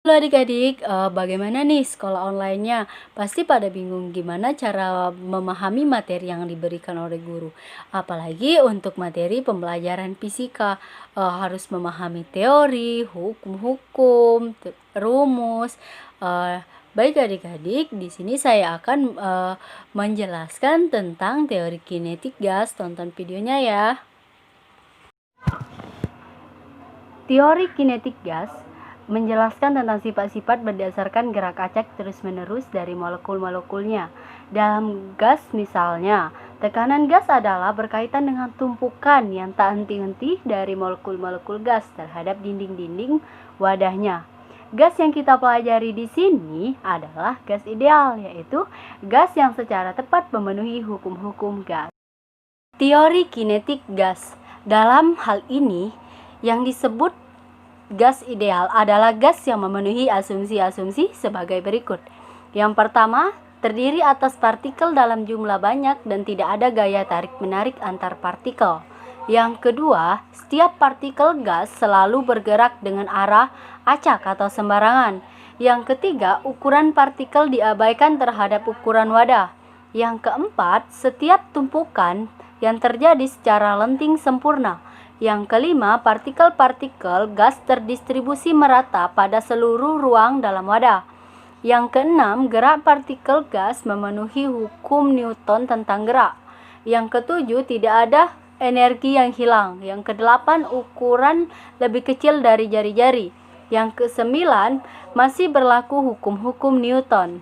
Halo adik-adik, bagaimana nih sekolah online-nya? Pasti pada bingung gimana cara memahami materi yang diberikan oleh guru. Apalagi untuk materi pembelajaran fisika, harus memahami teori, hukum-hukum, rumus. Baik adik-adik, di sini saya akan menjelaskan tentang teori kinetik gas. Tonton videonya ya. Teori kinetik gas menjelaskan tentang sifat-sifat berdasarkan gerak acak terus-menerus dari molekul-molekulnya. Dalam gas misalnya, tekanan gas adalah berkaitan dengan tumpukan yang tak henti-henti dari molekul-molekul gas terhadap dinding-dinding wadahnya. Gas yang kita pelajari di sini adalah gas ideal, yaitu gas yang secara tepat memenuhi hukum-hukum gas. Teori kinetik gas. Dalam hal ini, yang disebut gas ideal adalah gas yang memenuhi asumsi-asumsi sebagai berikut. Yang pertama, terdiri atas partikel dalam jumlah banyak dan tidak ada gaya tarik-menarik antar partikel. Yang kedua, setiap partikel gas selalu bergerak dengan arah acak atau sembarangan. Yang ketiga, ukuran partikel diabaikan terhadap ukuran wadah. Yang keempat, setiap tumpukan yang terjadi secara lenting sempurna. Yang kelima, partikel-partikel gas terdistribusi merata pada seluruh ruang dalam wadah. Yang keenam, gerak partikel gas memenuhi hukum Newton tentang gerak. Yang ketujuh, tidak ada energi yang hilang. Yang kedelapan, ukuran lebih kecil dari jari-jari. Yang kesembilan, masih berlaku hukum-hukum Newton.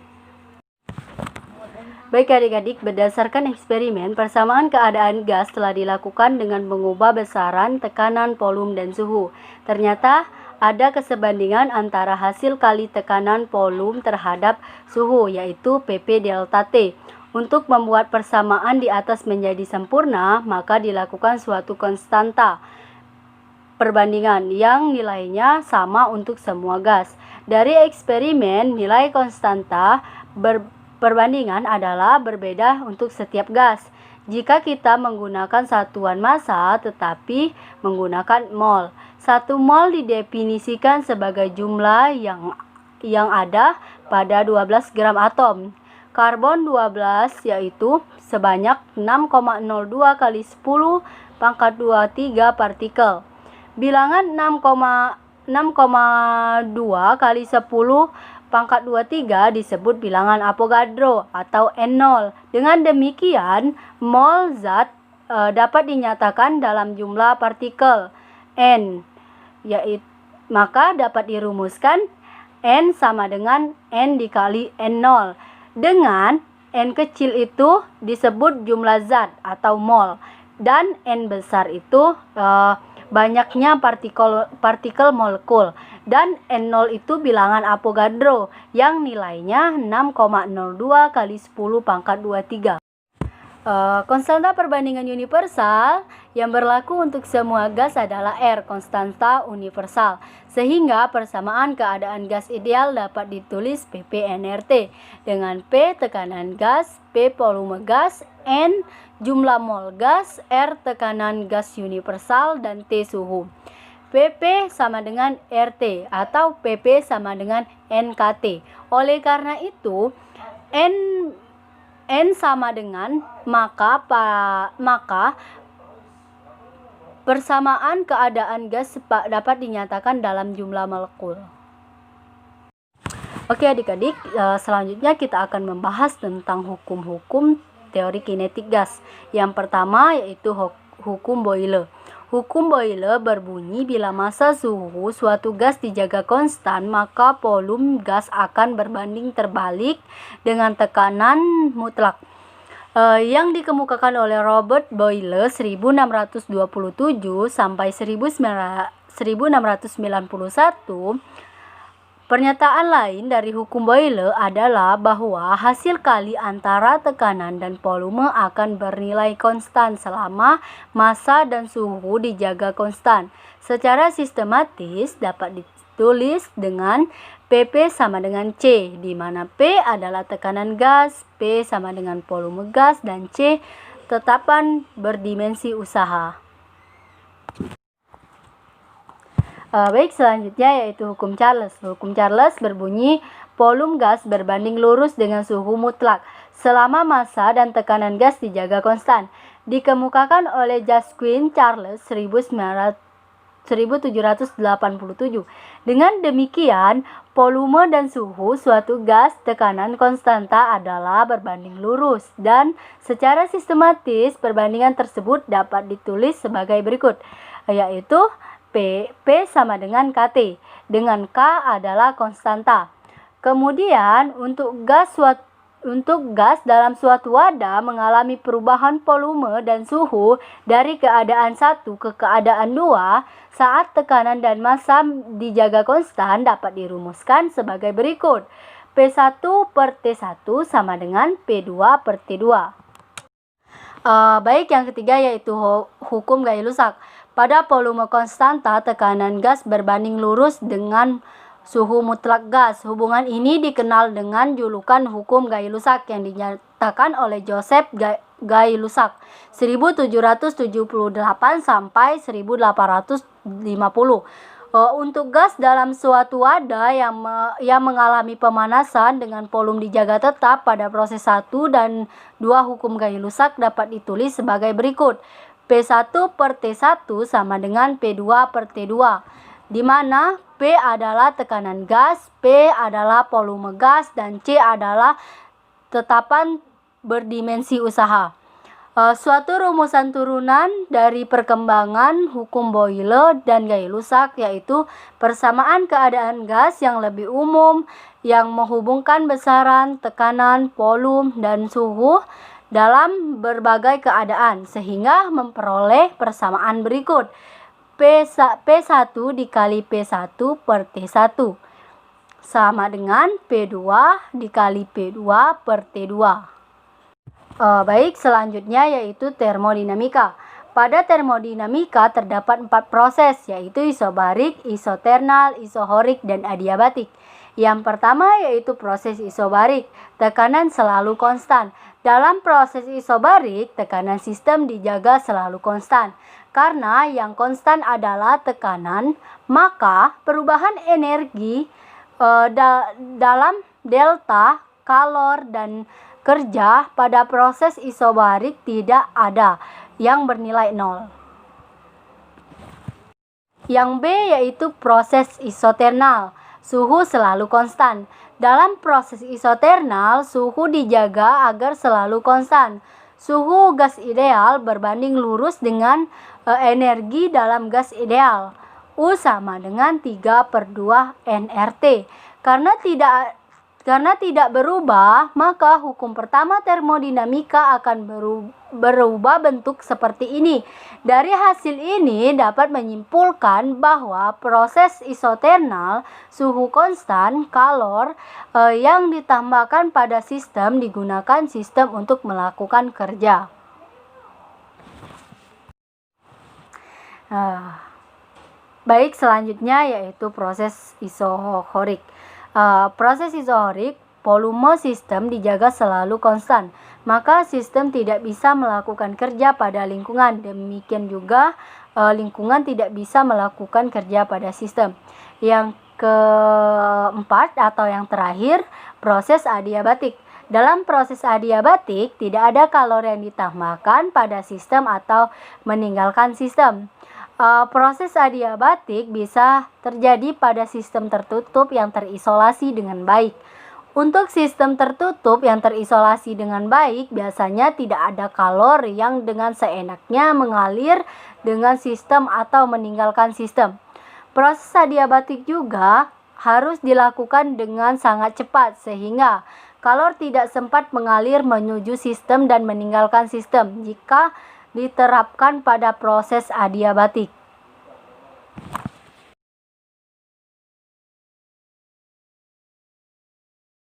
Baik adik-adik, berdasarkan eksperimen, persamaan keadaan gas telah dilakukan dengan mengubah besaran, tekanan, volume, dan suhu. Ternyata ada kesebandingan antara hasil kali tekanan volume terhadap suhu, yaitu PP delta T. Untuk membuat persamaan di atas menjadi sempurna, maka dilakukan suatu konstanta perbandingan yang nilainya sama untuk semua gas. Dari eksperimen, nilai konstanta perbandingan adalah berbeda untuk setiap gas. Jika kita menggunakan satuan massa tetapi menggunakan mol. 1 mol didefinisikan sebagai jumlah yang ada pada 12 gram atom. Karbon 12 yaitu sebanyak 6,02 kali 10 pangkat 23 partikel. Bilangan 6,2 kali 10 pangkat 23 disebut bilangan Avogadro atau N0. Dengan demikian, mol zat dapat dinyatakan dalam jumlah partikel N, yaitu maka dapat dirumuskan N sama dengan N dikali N0. Dengan N kecil itu disebut jumlah zat atau mol, dan N besar itu banyaknya partikel molekul, dan N0 itu bilangan Avogadro yang nilainya 6,02 kali 10 pangkat 23. Konstanta perbandingan universal yang berlaku untuk semua gas adalah R, konstanta universal, sehingga persamaan keadaan gas ideal dapat ditulis ppnRT dengan P tekanan gas, P volume gas, N jumlah mol gas, R tekanan gas universal, dan T suhu. PP sama dengan RT atau PP sama dengan NKT. Oleh karena itu, N sama dengan, maka persamaan keadaan gas dapat dinyatakan dalam jumlah molekul. Oke adik-adik, selanjutnya kita akan membahas tentang hukum-hukum teori kinetik gas. Yang pertama yaitu hukum Boyle. Hukum Boyle berbunyi bila massa suhu suatu gas dijaga konstan, maka volume gas akan berbanding terbalik dengan tekanan mutlak. Yang dikemukakan oleh Robert Boyle 1627 sampai 1691. Pernyataan lain dari hukum Boyle adalah bahwa hasil kali antara tekanan dan volume akan bernilai konstan selama massa dan suhu dijaga konstan. Secara sistematis dapat ditulis dengan PP sama dengan C, di mana P adalah tekanan gas, P sama dengan volume gas, dan C tetapan berdimensi usaha. Baik, selanjutnya yaitu hukum Charles. Hukum Charles berbunyi volume gas berbanding lurus dengan suhu mutlak selama massa dan tekanan gas dijaga konstan. Dikemukakan oleh Jacques Charles 1787. Dengan demikian, volume dan suhu suatu gas tekanan konstanta adalah berbanding lurus, dan secara sistematis perbandingan tersebut dapat ditulis sebagai berikut, yaitu P sama dengan KT, dengan K adalah konstanta. Kemudian untuk gas dalam suatu wadah mengalami perubahan volume dan suhu dari keadaan 1 ke keadaan 2 saat tekanan dan massa dijaga konstan dapat dirumuskan sebagai berikut. P1 per T1 sama dengan P2 per T2. Baik, yang ketiga yaitu hukum Gay-Lussac. Pada volume konstanta, tekanan gas berbanding lurus dengan suhu mutlak gas. Hubungan ini dikenal dengan julukan hukum Gay-Lussac yang dinyatakan oleh Joseph Gay-Lussac 1778 sampai 1850. Untuk gas dalam suatu wadah yang mengalami pemanasan dengan volume dijaga tetap pada proses 1 dan 2, hukum Gay-Lussac dapat ditulis sebagai berikut. P1 per T1 sama dengan P2 per T2, di mana P adalah tekanan gas, P adalah volume gas, dan C adalah tetapan berdimensi usaha. Suatu rumusan turunan dari perkembangan hukum Boyle dan Gay-Lussac, yaitu persamaan keadaan gas yang lebih umum yang menghubungkan besaran, tekanan, volume, dan suhu dalam berbagai keadaan sehingga memperoleh persamaan berikut. P1 dikali P1 per T1 sama dengan P2 dikali P2 per T2. Baik, selanjutnya yaitu termodinamika. Pada termodinamika terdapat 4 proses, yaitu isobarik, isoternal, isohorik, dan adiabatik. Yang pertama yaitu proses isobarik, tekanan selalu konstan. Dalam proses isobarik, tekanan sistem dijaga selalu konstan. Karena yang konstan adalah tekanan, maka perubahan energi dalam delta, kalor, dan kerja pada proses isobarik tidak ada yang bernilai 0. Yang B yaitu proses isoternal, suhu selalu konstan. Dalam proses isoternal, suhu dijaga agar selalu konstan. Suhu gas ideal berbanding lurus dengan energi dalam gas ideal. U sama dengan 3/2 nRT. Karena tidak berubah, maka hukum pertama termodinamika akan berubah bentuk seperti ini. Dari hasil ini dapat menyimpulkan bahwa proses isoternal, suhu konstan, kalor yang ditambahkan pada sistem digunakan sistem untuk melakukan kerja. Baik, selanjutnya yaitu proses isohorik. Proses isohorik, volume sistem dijaga selalu konstan, maka sistem tidak bisa melakukan kerja pada lingkungan. Demikian juga lingkungan tidak bisa melakukan kerja pada sistem. Yang keempat atau yang terakhir, proses adiabatik. Dalam proses adiabatik tidak ada kalor yang ditambahkan pada sistem atau meninggalkan sistem. Proses adiabatik bisa terjadi pada sistem tertutup yang terisolasi dengan baik. Untuk sistem tertutup yang terisolasi dengan baik, biasanya tidak ada kalor yang dengan seenaknya mengalir dengan sistem atau meninggalkan sistem. Proses adiabatik juga harus dilakukan dengan sangat cepat sehingga kalor tidak sempat mengalir menuju sistem dan meninggalkan sistem jika diterapkan pada proses adiabatik.